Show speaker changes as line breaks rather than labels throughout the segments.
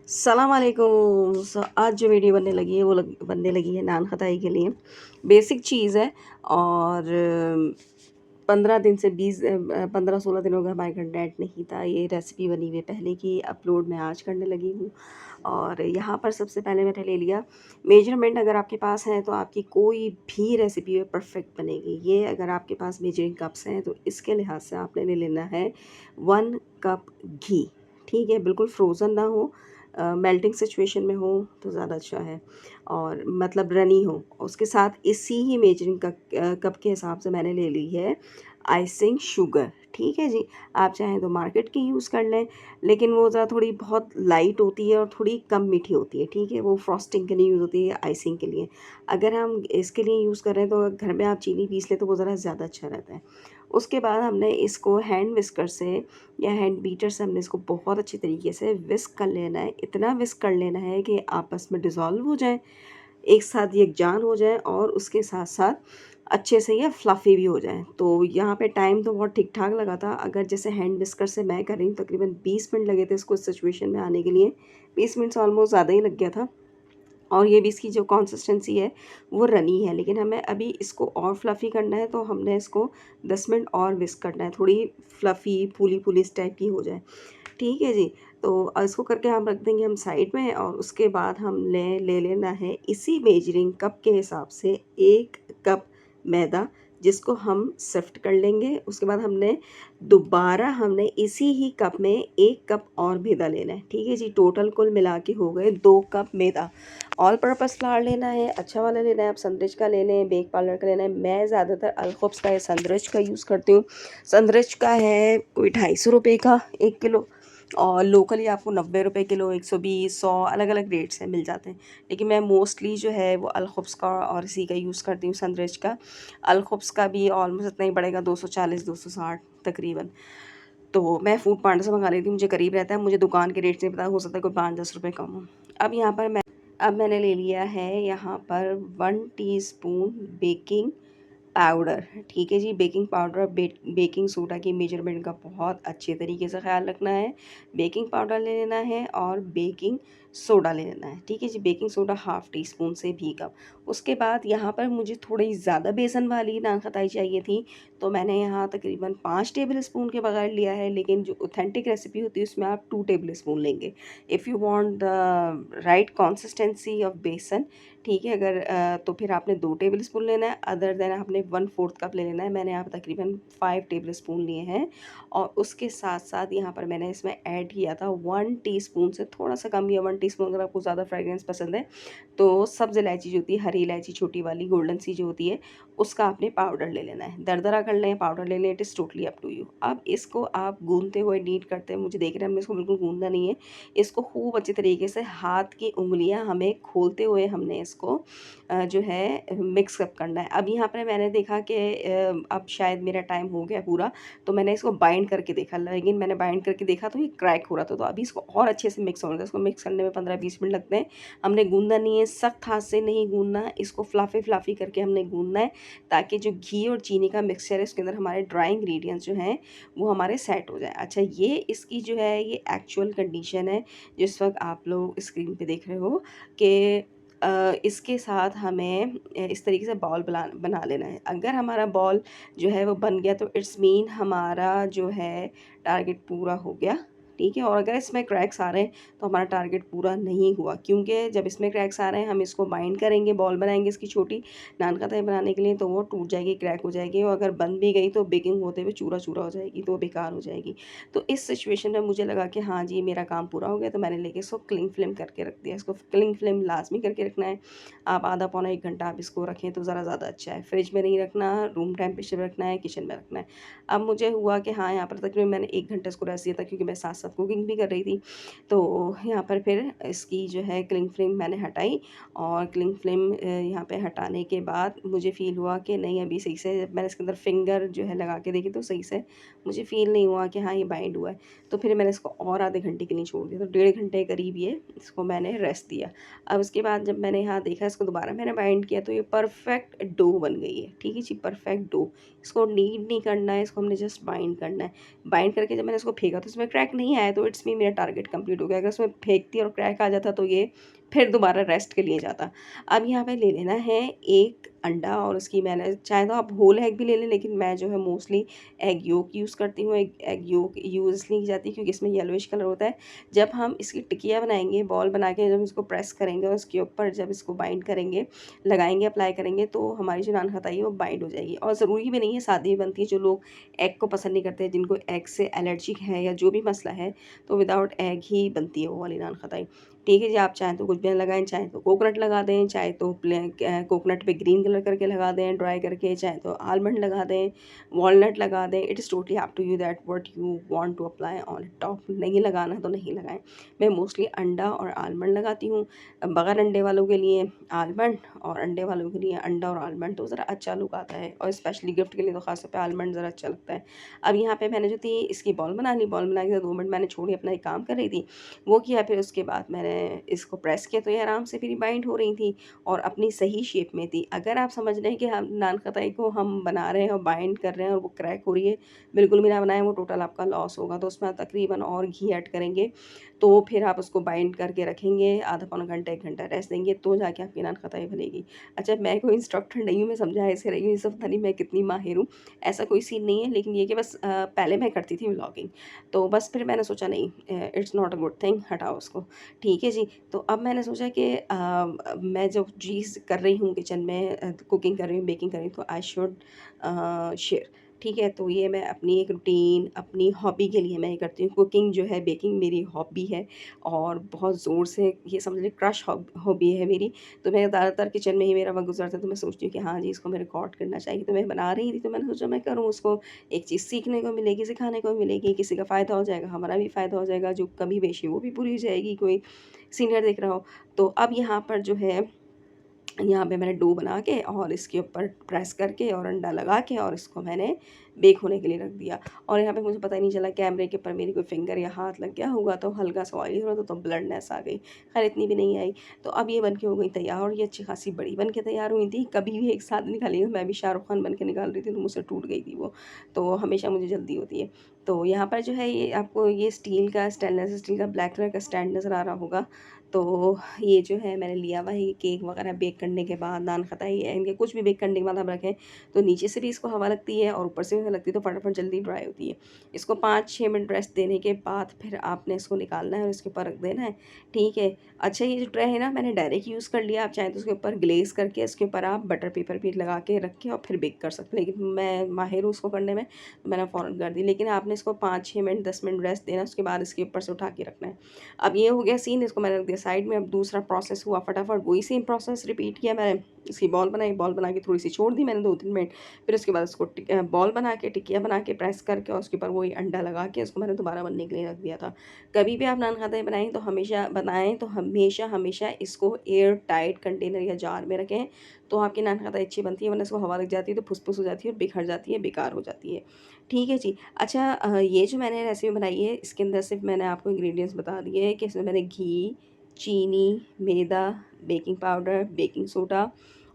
सलाम अलैकुम। आज जो वीडियो बनने लगी है वो बनने लगी है नान खताई के लिए। बेसिक चीज़ है और 15 दिन से 15-16 दिन हो गए हमारे घर नेट नहीं था। ये रेसिपी बनी हुई है पहले की, अपलोड मैं आज करने लगी हूँ। और यहाँ पर सबसे पहले मैंने ले लिया मेजरमेंट। अगर आपके पास है तो आपकी कोई भी रेसिपी परफेक्ट बनेगी। ये अगर आपके पास मेजरिंग कप्स हैं तो इसके लिहाज से आपने ले लेना है 1 कप घी। ठीक है, बिल्कुल फ्रोज़न ना हो, मेल्टिंग सिचुएशन में हो तो ज़्यादा अच्छा है, और मतलब रनी हो। उसके साथ इसी ही मेजरिंग कप के हिसाब से मैंने ले ली है आइसिंग शुगर। ठीक है जी, आप चाहें तो मार्केट की यूज़ कर लें, लेकिन वो ज़रा थोड़ी बहुत लाइट होती है और थोड़ी कम मीठी होती है। ठीक है, वो फ्रॉस्टिंग के लिए यूज़ होती है, आइसिंग के लिए। अगर हम इसके लिए यूज़ कर रहे हैं तो घर में आप चीनी पीस लें तो वो ज़रा ज़्यादा अच्छा रहता है। उसके बाद हमने इसको हैंड विस्कर से या हैंड बीटर से हमने इसको बहुत अच्छी तरीके से विस्क कर लेना है। इतना विस्क कर लेना है कि आपस में डिज़ोल्व हो जाए, एक साथ यकजान हो जाए, और उसके साथ साथ अच्छे से ये फ्लफ़ी भी हो जाए। तो यहाँ पे टाइम तो बहुत ठीक-ठाक लगा था। अगर जैसे हैंड विस्कर से मैं कर रही हूँ, तकरीबन 20 मिनट लगे थे इसको इस सिचुएशन में आने के लिए। 20 मिनट से ऑलमोस्ट ज़्यादा ही लग गया था। और ये भी इसकी जो कंसिस्टेंसी है वो रनी है, लेकिन हमें अभी इसको और फ्लफ़ी करना है, तो हमने इसको 10 मिनट और विस्क करना है, थोड़ी फ्लफ़ी फूली-फूली इस टाइप की हो जाए। ठीक है जी। तो इसको करके हम रख देंगे हम साइड में, और उसके बाद हमने ले लेना है इसी मेजरिंग कप के हिसाब से 1 कप मैदा, जिसको हम सिफ्ट कर लेंगे। उसके बाद हमने इसी ही कप में 1 कप और मैदा लेना है। ठीक है जी, टोटल कुल मिला के हो गए 2 कप मैदा। ऑल पर्पस फ्लावर लेना है, अच्छा वाला लेना है, आप संदरिच का ले लें, बेक पार्लर का लेना है। मैं ज़्यादातर अलखुब्स का या संदरिच का यूज़ करती हूँ। संदरिच का है कोई 250 रुपये का 1 किलो, और लोकली आपको 90 रुपये किलो, 120, 100 अलग-अलग रेट से मिल जाते हैं। लेकिन मैं मोस्टली जो है वो अलखुब्स का और इसी का यूज़ करती हूँ, संदरिच का। अलखुब्स का भी ऑलमोस्ट इतना ही पड़ेगा, 240-260 तकरीबन। तो मैं फूड पांडा से मंगा लेती हूँ, मुझे करीब रहता है, मुझे दुकान के रेट से नहीं पता, हो सकता है कोई 5-10 रुपये कम हो। अब मैंने ले लिया है यहाँ पर 1 टीस्पून बेकिंग पाउडर। ठीक है जी, बेकिंग पाउडर और बेकिंग सोडा की मेजरमेंट का बहुत अच्छे तरीके से ख्याल रखना है। बेकिंग पाउडर ले लेना है और बेकिंग सोडा ले लेना है। ठीक है जी, baking soda half teaspoon से भी कम। उसके बाद यहाँ पर मुझे थोड़ी ज़्यादा बेसन वाली नान खताई चाहिए थी, तो मैंने यहाँ तकरीबन 5 टेबल स्पून के बगैर लिया है, लेकिन जो ऑथेंटिक रेसिपी होती है उसमें आप 2 टेबल स्पून लेंगे if you want the right consistency of बेसन। ठीक है, अगर तो फिर आपने 2 टेबल स्पून लेना है, अदर देन आपने 1/4 कप ले लेना है। मैंने यहाँ पर तकरीबन 5 टेबल स्पून लिए हैं, और उसके साथ-साथ यहाँ पर मैंने इसमें ऐड किया था 1 टीस्पून से थोड़ा-सा कम, या 1 टीस्पून अगर आपको ज़्यादा फ्रेग्रेंस पसंद है, तो सब्ज़ इलायची जो होती है, हरी इलायची छोटी वाली गोल्डन सी जो होती है, उसका आपने पाउडर ले लेना है। दरदरा कर लें, पाउडर ले लें, it is totally up to you. अब इसको आप गूँथते हुए, नीट करते हुए, मुझे देख रहे हैं हमने इसको बिल्कुल गूँथना नहीं है। इसको खूब अच्छे तरीके से हाथ की उँगलियाँ हमें खोलते हुए हमने इसको जो है मिक्स अप करना है। अब यहाँ पर मैंने देखा कि अब शायद मेरा टाइम हो गया पूरा, तो मैंने इसको बाइंड करके देखा, लेकिन मैंने बाइंड करके देखा तो ये क्रैक हो रहा था। तो अभी इसको और अच्छे से मिक्स होने दो। इसको मिक्स करने में 15-20 मिनट लगते हैं। हमने गूँदना नहीं है, सख्त हाथ से नहीं गूँदना, इसको फ्लफ़ी करके हमने गूँदना है, ताकि जो घी और चीनी का मिक्सचर है उसके अंदर हमारे ड्राई इंग्रीडिएंट्स जो हैं वो हमारे सेट हो जाए। अच्छा, ये इसकी जो है ये एक्चुअल कंडीशन है जिस वक़्त आप लोग स्क्रीन पे देख रहे हो कि इसके साथ हमें इस तरीके से बॉल बना लेना है। अगर हमारा बॉल जो है वो बन गया तो इट्स मीन हमारा जो है टारगेट पूरा हो गया। ठीक है, और अगर इसमें क्रैक्स आ रहे हैं तो हमारा टारगेट पूरा नहीं हुआ, क्योंकि जब इसमें क्रैक्स आ रहे हैं हम इसको बाइंड करेंगे, बॉल बनाएंगे इसकी छोटी नान खताई बनाने के लिए, तो वो टूट जाएगी, क्रैक हो जाएगी, और अगर बन भी गई तो बेकिंग होते हुए चूरा चूरा हो जाएगी, तो वो बेकार हो जाएगी। तो इस सिचुएशन में मुझे लगा कि हाँ जी, मेरा काम पूरा हो गया, तो मैंने लेके इसको क्लिंग फ्लेम करके रख दिया। इसको क्लिंग फ्लेम लाजमी करके रखना है। आप आधा पौना 1 घंटा आप इसको रखें तो ज़रा ज़्यादा अच्छा है। फ्रिज में नहीं रखना, रूम टेम्परेचर में रखना है, किचन में रखना है। अब मुझे हुआ कि हाँ, यहाँ पर तकरीबन मैंने 1 घंटा इसको रेस्ट दिया था, क्योंकि मैं साथ-साथ कुकिंग भी कर रही थी। तो यहाँ पर फिर इसकी जो है क्लिंग फ्लेम मैंने हटाई, और क्लिंग फ्लेम यहाँ पे हटाने के बाद मुझे फ़ील हुआ कि नहीं, अभी सही से जब मैंने इसके अंदर फिंगर जो है लगा के देखी तो सही से मुझे फ़ील नहीं हुआ कि हाँ, ये बाइंड हुआ है। तो फिर मैंने इसको और आधे घंटे के लिए छोड़ दिया, तो 1.5 घंटे करीब ये इसको मैंने रेस्ट दिया। अब उसके बाद जब मैंने यहाँ देखा, इसको दोबारा मैंने बाइंड किया, तो ये परफेक्ट डो बन गई है। ठीक है जी, परफेक्ट डो। इसको नीड नहीं करना है, इसको हमने जस्ट बाइंड करना है। बाइंड करके जब मैंने इसको फेंका तो इसमें क्रैक नहीं आया तो इट्स मीन मेरा टारगेट कंप्लीट हो गया। अगर उसमें फेंकती और क्रैक आ जाता तो ये फिर दोबारा रेस्ट के लिए जाता। अब यहाँ पे ले लेना है एक अंडा और उसकी मैंने चाहे तो आप होल एग भी ले लें, लेकिन मैं जो है मोस्टली एग योक यूज़ करती हूँ। एग योक यूज़ इसलिए की जाती है क्योंकि इसमें येलोइश कलर होता है। जब हम इसकी टिकिया बनाएंगे, बॉल बना के जब इसको प्रेस करेंगे और उसके ऊपर जब इसको बाइंड करेंगे, लगाएंगे, अप्लाई करेंगे, तो हमारी जो नान खटाई है वो बाइंड हो जाएगी। और ज़रूरी भी नहीं है सादी भी बनती है। जो लोग एग को पसंद नहीं करते, जिनको एग से एलर्जिक है या जो भी मसला है, तो विदाउट एग ही बनती है वो वाली नान खटाई। ठीक है जी, आप चाहें तो कुछ भी लगाएं, चाहें तो कोकोनट लगा दें, चाहे तो कोकोनट पे ग्रीन कलर करके लगा दें ड्राई करके, चाहे तो आलमंड लगा दें, वॉलनट लगा दें। It is totally up to you that what you want to apply on top. नहीं लगाना है तो नहीं लगाएं। मैं मोस्टली अंडा और आलमंड लगाती हूँ। बगैर अंडे वालों के लिए आलमंड और अंडे वालों के लिए अंडा और आलमंड, तो ज़रा अच्छा लुक आता है और स्पेशली गिफ्ट के लिए तो ख़ास तौर पे आलमंड ज़रा अच्छा लगता है। अब यहाँ पे मैंने जो थी इसकी बॉल बना ली। बॉल बना के 2 मिनट मैंने छोड़ी, अपना एक काम कर रही थी वो किया। फिर उसके बाद मैंने इसको प्रेस किया तो ये आराम से फिर बाइंड हो रही थी और अपनी सही शेप में थी। अगर आप समझ रहे हैं कि हम नान खटाई को हम बना रहे हैं और बाइंड कर रहे हैं और वो क्रैक हो रही है, बिल्कुल भी ना बनाएं, वो टोटल आपका लॉस होगा। तो उसमें तकरीबन और घी ऐड करेंगे, तो फिर आप उसको बाइंड करके रखेंगे, आधा पौना घंटा 1 घंटा रेस्ट देंगे, तो जाके आपकी नान खटाई बनेगी। अच्छा, मैं कोई इंस्ट्रक्टर नहीं हूँ, मैं समझा ऐसे रही हूँ, ये सब पता नहीं मैं कितनी माहिर हूँ, ऐसा कोई सीन नहीं है। लेकिन ये कि बस पहले मैं करती थी व्लॉगिंग, तो बस फिर मैंने सोचा नहीं, it's not a good thing, हटाओ उसको। ठीक है जी। तो अब मैंने सोचा कि मैं जो चीज़ कर रही हूँ किचन में, कुकिंग कर रही हूँ, बेकिंग कर रही हूँ, तो आई शुड शेयर। ठीक है, तो ये मैं अपनी एक रूटीन, अपनी हॉबी के लिए मैं ये करती हूँ। कुकिंग जो है, बेकिंग मेरी हॉबी है और बहुत ज़ोर से ये समझ लें क्रश हॉबी है मेरी। तो मैं ज़्यादातर किचन में ही मेरा वक़्त गुज़रता है, तो मैं सोचती हूँ कि हाँ जी, इसको मैं रिकॉर्ड करना चाहिए। तो मैं बना रही थी, तो मैंने सोचा मैं करूँ उसको। एक चीज़ सीखने को मिलेगी, सिखाने को मिलेगी, किसी का फ़ायदा हो जाएगा, हमारा भी फ़ायदा हो जाएगा, जो कमी पेशी वो भी पूरी हो जाएगी, कोई सीनियर देख रहा हो। तो अब यहाँ पर जो है, यहाँ पे मैंने डो बना के और इसके ऊपर प्रेस करके और अंडा लगा के और इसको मैंने बेक होने के लिए रख दिया। और यहाँ पे मुझे पता ही नहीं चला, कैमरे के ऊपर मेरी कोई फिंगर या हाथ लग गया होगा, तो हल्का सा ऑयली हो रहा था तो ब्लडनेस आ गई। खैर इतनी भी नहीं आई। तो अब ये बन के हो गई तैयार और ये अच्छी खासी बड़ी बन के तैयार हुई थी। कभी भी एक साथ निकाली हूँ, मैं भी शाहरुख खान बन के निकाल रही थी तो मुझसे टूट गई थी वो। तो हमेशा मुझे जल्दी होती है। तो यहाँ पर जो है, ये आपको ये स्टील का, स्टेनलेस स्टील का ब्लैक कलर का स्टैंड नज़र आ रहा होगा। तो ये जो है मैंने लिया हुआ है, ये केक वगैरह बेक करने के बाद, नान खटाई है, इनके कुछ भी बेक करने के बाद हम रखें, तो नीचे से भी इसको हवा लगती है और ऊपर से भी हवा लगती है, तो फटाफट जल्दी ड्राई होती है। इसको 5-6 मिनट रेस्ट देने के बाद फिर आपने इसको निकालना है और इसके ऊपर रख देना है। ठीक है। अच्छा, ये जो ट्रे है ना, मैंने डायरेक्ट यूज़ कर लिया। आप चाहें तो उसके ऊपर ग्लेज़ करके इसके ऊपर आप बटर पेपर भी लगा के रख के और फिर बेक कर सकते हैं, लेकिन मैं माहिर हूँ उसको करने में, तो मैंने फ़ौरन कर दी। लेकिन आपने इसको 5-6 मिनट, 10 मिनट रेस्ट देना, उसके बाद इसके ऊपर से उठा के रखना है। अब ये हो गया सीन, इसको मैंने रख दिया साइड में। अब दूसरा प्रोसेस हुआ फटाफट, वही सेम प्रोसेस रिपीट किया मैंने। इसकी बॉल बनाई, बॉल बना के थोड़ी सी छोड़ दी मैंने 2-3 मिनट। फिर उसके बाद उसको बॉल बना के, टिकिया बना के, प्रेस करके और उसके ऊपर वही अंडा लगा के उसको मैंने दोबारा बनने के लिए रख दिया था। कभी भी आप नान खटाई बनाएं तो हमेशा हमेशा इसको एयर टाइट कंटेनर या जार में रखें, तो आपकी नान खटाई अच्छी बनती है। वरना इसको हवा लग जाती है तो फुस-फुस हो जाती है और बिखर जाती है, बेकार हो जाती है। ठीक है जी। अच्छा, ये जो मैंने रेसिपी बनाई है, इसके अंदर सिर्फ मैंने आपको इंग्रेडिएंट्स बता दिए हैं कि इसमें मैंने घी, चीनी, मैदा, बेकिंग पाउडर, बेकिंग सोडा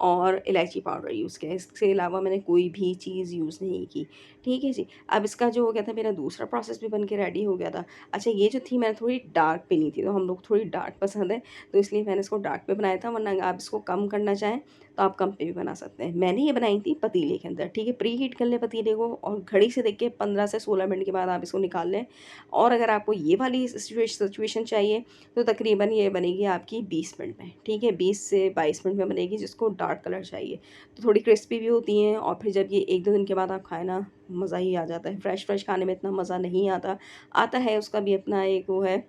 और इलायची पाउडर यूज़ किया है। इसके अलावा मैंने कोई भी चीज़ यूज़ नहीं की। ठीक है जी। अब इसका जो हो गया था, मेरा दूसरा प्रोसेस भी बन के रेडी हो गया था। अच्छा, ये जो थी मैंने थोड़ी डार्क पेनी थी, तो हम लोग थोड़ी डार्क पसंद है, तो इसलिए मैंने इसको डार्क पे बनाया था। वरना आप इसको कम करना चाहें तो आप कम पे भी बना सकते हैं। मैंने ये बनाई थी पतीले के अंदर। ठीक है, प्री हीट कर लें पतीले को और घड़ी से देख के 15 से 16 मिनट के बाद आप इसको निकाल लें। और अगर आपको ये वाली सिचुएशन चाहिए, तो तकरीबन ये बनेगी आपकी 20 मिनट में। ठीक है, 20 से 22 मिनट में बनेगी, जिसको डार्क कलर चाहिए। तो थोड़ी क्रिस्पी भी होती हैं और फिर जब ये 1-2 दिन के बाद आप खाएँ ना, मज़ा ही आ जाता है। फ्रेश खाने में इतना मज़ा नहीं आता। आता है, उसका भी अपना एक वो है,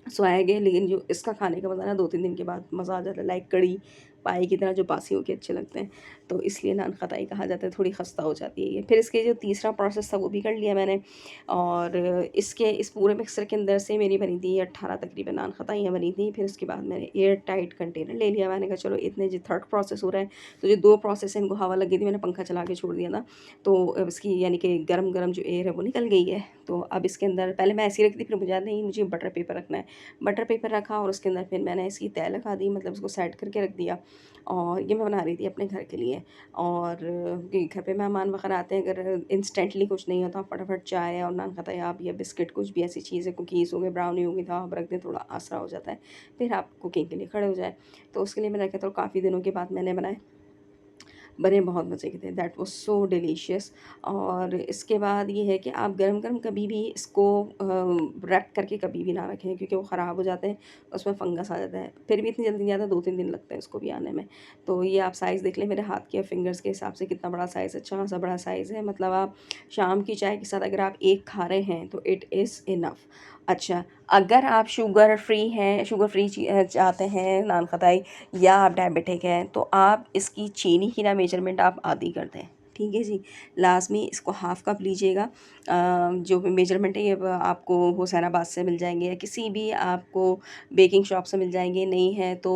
स्वैग है, लेकिन जो इसका खाने का मज़ा ना 2-3 दिन के बाद मज़ा आ जाता है। लाइक कढ़ी पाई की तरह जो बासी होके अच्छे लगते हैं। तो इसलिए नान खटाई कहा जाता है, थोड़ी खस्ता हो जाती है ये। फिर इसके जो तीसरा प्रोसेस था वो भी कर लिया मैंने। और इस पूरे मिक्सर के अंदर से मेरी बनी थी 18 तकरीबन नान खटाइयाँ बनी थी। फिर उसके बाद मैंने एयर टाइट कंटेनर ले लिया। मैंने कहा चलो इतने जो थर्ड प्रोसेस हो रहा है, तो जो 2 प्रोसेस है इनको हवा लग गई थी, मैंने पंखा चला के छोड़ दिया था। तो अब इसकी यानी कि गरम जो एयर है वो निकल गई है। तो अब इसके अंदर पहले मैं ऐसी रखी थी, फिर मुझे याद नहीं, मुझे बटर पेपर रखना है। बटर पेपर रखा और उसके अंदर फिर मैंने इसकी तह लगा दी, मतलब उसको सेट करके रख दिया। और ये मैं बना रही थी अपने घर के लिए। और कि घर पे मेहमान वगैरह आते हैं, अगर इंस्टेंटली कुछ नहीं होता, फटाफट चाय और नान खटाई आप या बिस्किट कुछ भी ऐसी चीज़ें, कुकीज़ हो गए, ब्राउनी हो गई, तो आप रख दें, थोड़ा आसरा हो जाता है, फिर आप कुकिंग के लिए खड़े हो जाएँ। तो उसके लिए मैंने रखे, तो काफ़ी दिनों के बाद मैंने बनाए, बने बहुत मज़े के थे, दैट वाज़ सो डिलीशियस। और इसके बाद ये है कि आप गरम-गरम कभी भी इसको रैप करके कभी भी ना रखें, क्योंकि वो ख़राब हो जाते हैं, उसमें फंगस आ जाता है। फिर भी इतनी जल्दी नहीं आता, 2-3 दिन लगते हैं इसको भी आने में। तो ये आप साइज़ देख लें मेरे हाथ के फिंगर्स के हिसाब से कितना बड़ा साइज़, अच्छा खासा बड़ा साइज़ है। मतलब आप शाम की चाय के साथ अगर आप एक खा रहे हैं तो इट इज़ इनफ। अच्छा, अगर आप शुगर फ्री हैं, शुगर फ्री चाहते हैं नान खटाई, या आप डायबिटिक हैं, तो आप इसकी चीनी की ना मेजरमेंट आप आधी कर दें, ठीक है जी। लाज़मी इसको हाफ़ कप लीजिएगा। जो भी मेजरमेंट है ये आपको हुसैनाबाद से मिल जाएँगे, या किसी भी आपको बेकिंग शॉप से मिल जाएँगे, नहीं है तो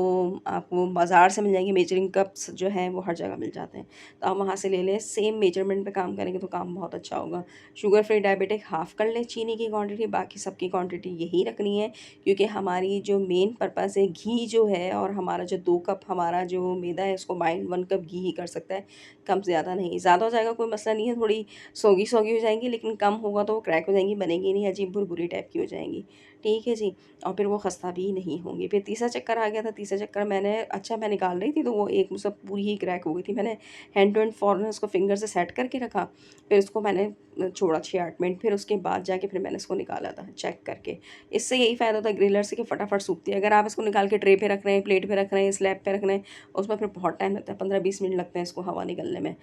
आपको बाज़ार से मिल जाएँगे। मेजरिंग कप्स जो हैं वो हर जगह मिल जाते हैं, तो आप वहाँ से ले लें। सेम मेजरमेंट पे काम करेंगे तो काम बहुत अच्छा होगा। शुगर फ्री डायबिटिक हाफ़ कर लें चीनी की क्वांटिटी, बाकी सबकी क्वांटिटी यही रखनी है, क्योंकि हमारी जो मेन पर्पस है, घी जो है, और हमारा जो 2 कप हमारा जो मैदा है उसको बाइंड 1 कप घी ही कर सकता है, कम से ज़्यादा नहीं। ज़्यादा हो जाएगा कोई मसला नहीं है, थोड़ी सोगी-सोगी हो जाएँगी, लेकिन कम होगा तो वो क्रैक हो जाएँगी, बनेंगी नहीं, अजीब भुरभुरी टाइप की हो जाएँगी, ठीक है जी। और फिर वो खस्ता भी नहीं होंगी। फिर तीसरा चक्कर आ गया था, तीसरा चक्कर मैंने, अच्छा मैं निकाल रही थी तो वो एक मुझसे पूरी ही क्रैक हो गई थी। मैंने हैंड टू हैंड फ़ौरन उसको फिंगर से सेट करके रखा, फिर उसको मैंने छोड़ा 6-8 मिनट, फिर उसके बाद जाके फिर मैंने इसको निकाला था चेक करके। इससे यही फ़ायदा होता है ग्रिलर से कि फटाफट सूखती है। अगर आप इसको निकाल के ट्रे पे रख रहे हैं, प्लेट पे रख रहे हैं, स्लैब पे रख रहे हैं, उसमें फिर बहुत टाइम लगता है, 15-20 मिनट लगते हैं इसको हवा निकलने में।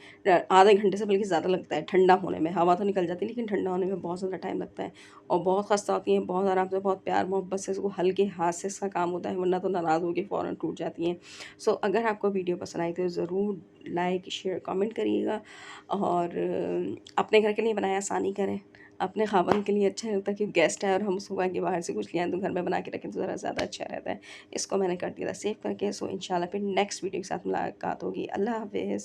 आधे घंटे से बल्कि ज़्यादा लगता है ठंडा होने में। हवा तो निकल जाती है, लेकिन ठंडा होने में बहुत ज़्यादा टाइम लगता है, और बहुत खस्ता होती हैं, बहुत आराम से, बहुत प्यार मोहब्बत से इसको हल्के हाथ से इसका काम होता है, वरना तो नाराज़ होके फ़ौरन टूट जाती हैं। सो अगर आपको वीडियो पसंद आई तो ज़रूर लाइक, शेयर, कमेंट करिएगा। और अपने घर के लिए बनाएँ, आसानी करें। अपने ख़ावंद के लिए अच्छा नहीं लगता कि गेस्ट आए और हम उसको कहें कि बाहर से कुछ ले आएँ, तो घर में बना के रखें तो ज़रा ज़्यादा अच्छा रहता है। इसको मैंने कर दिया था सेव करके। सो इंशाल्लाह फिर नेक्स्ट वीडियो के साथ मुलाकात होगी। अल्लाह हाफ़िज़।